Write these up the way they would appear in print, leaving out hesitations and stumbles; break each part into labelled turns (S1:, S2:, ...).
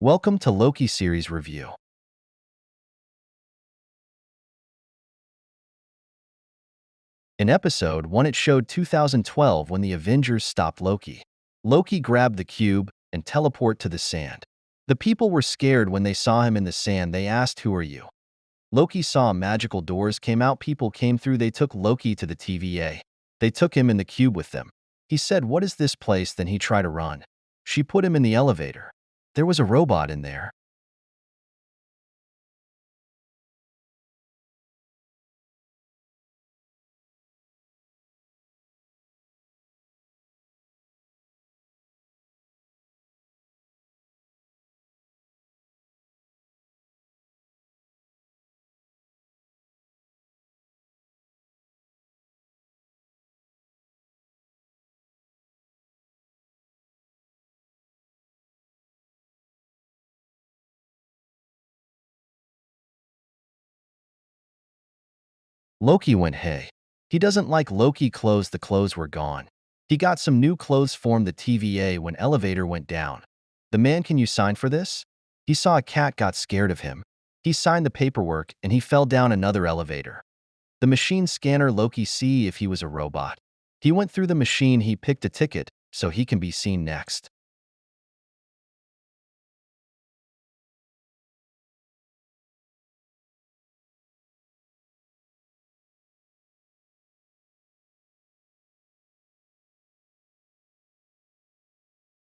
S1: Welcome to Loki series review. In episode 1, it showed 2012 when the Avengers stopped Loki. Loki grabbed the cube and teleported to the sand. The people were scared when they saw him in the sand. They asked, "Who are you?" Loki saw magical doors came out. People came through. They took Loki to the TVA. They took him in the cube with them. He said, "What is this place?" Then he tried to run. She put him in the elevator. There was a robot in there. Loki went, "Hey." He doesn't like Loki clothes. The clothes were gone. He got some new clothes from the TVA when elevator went down. "The man, can you sign for this?" He saw a cat, got scared of him. He signed the paperwork and he fell down another elevator. The machine scanner Loki see if he was a robot. He went through the machine. He picked a ticket so he can be seen next.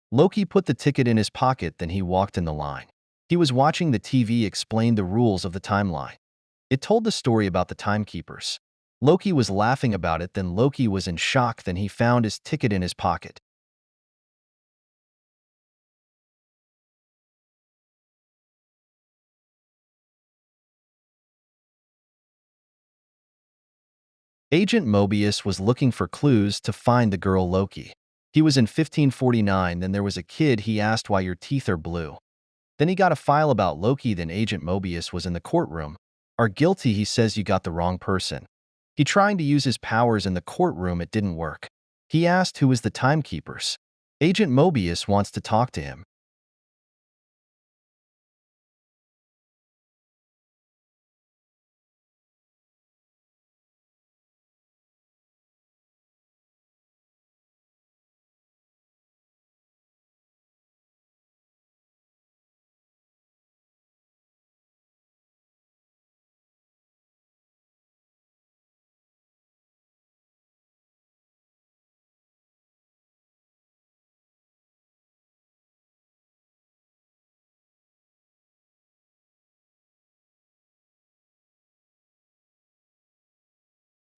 S1: Loki put the ticket in his pocket, then he walked in the line. He was watching the TV explain the rules of the timeline. It told the story about the timekeepers. Loki was laughing about it, then Loki was in shock, then he found his ticket in his pocket. Agent Mobius was looking for clues to find the girl Loki. He was in 1549, then there was a kid. He asked, "Why your teeth are blue?" Then he got a file about Loki. Then Agent Mobius was in the courtroom. "Are guilty," he says. "You got the wrong person." He trying to use his powers in the courtroom. It didn't work. He asked who is the timekeepers. Agent Mobius wants to talk to him.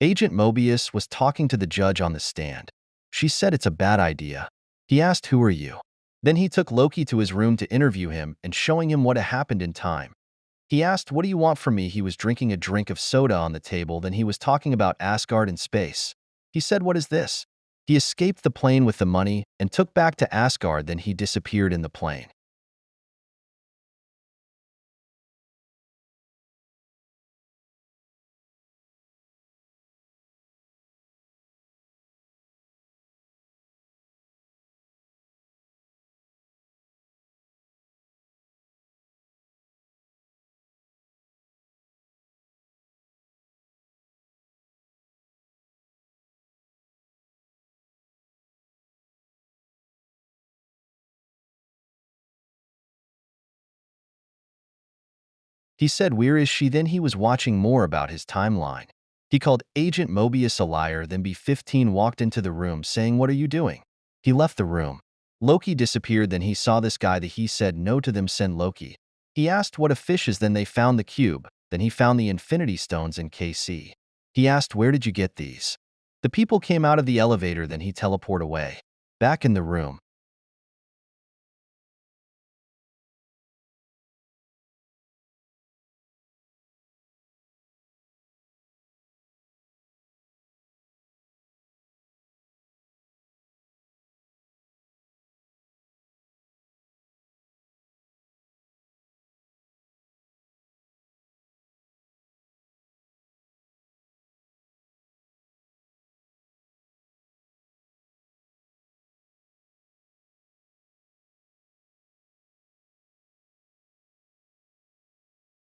S1: Agent Mobius was talking to the judge on the stand. She said it's a bad idea. He asked, "Who are you?" Then he took Loki to his room to interview him and showing him what had happened in time. He asked, "What do you want from me?" He was drinking a drink of soda on the table. Then he was talking about Asgard and space. He said, "What is this?" He escaped the plane with the money and took back to Asgard. Then he disappeared in the plane. He said, "Where is she?" Then he was watching more about his timeline. He called Agent Mobius a liar. Then B-15 walked into the room saying, "What are you doing?" He left the room. Loki disappeared. Then he saw this guy that he said no to them. Send Loki. He asked what a fish is. Then they found the cube. Then he found the Infinity Stones in KC. He asked, "Where did you get these?" The people came out of the elevator. Then he teleported away. Back in the room.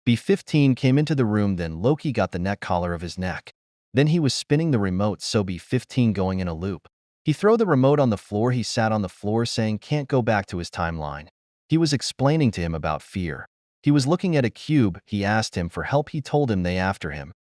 S1: B15 came into the room, then Loki got the neck collar of his neck. Then he was spinning the remote, so B15 going in a loop. He threw the remote on the floor. He sat on the floor saying can't go back to his timeline. He was explaining to him about fear. He was looking at a cube. He asked him for help. He told him they after him.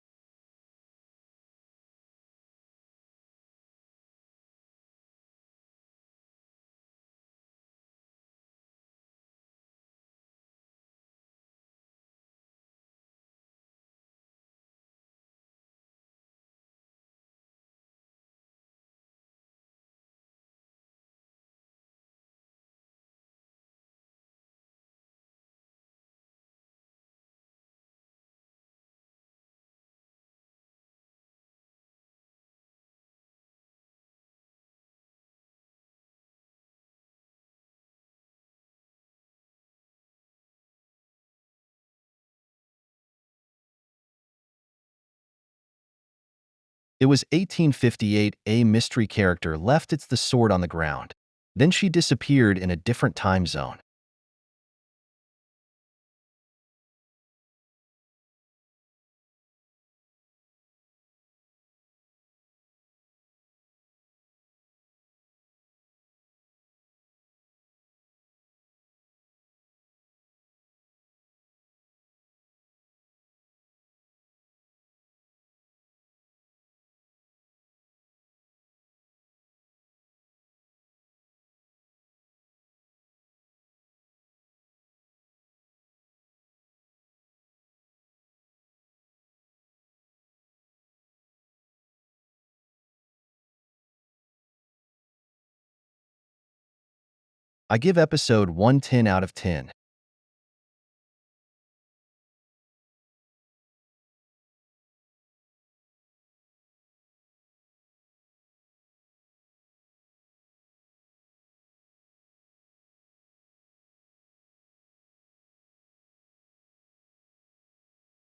S1: It was 1858. A mystery character left its the sword on the ground. Then she disappeared in a different time zone. I give episode 1 10 out of 10.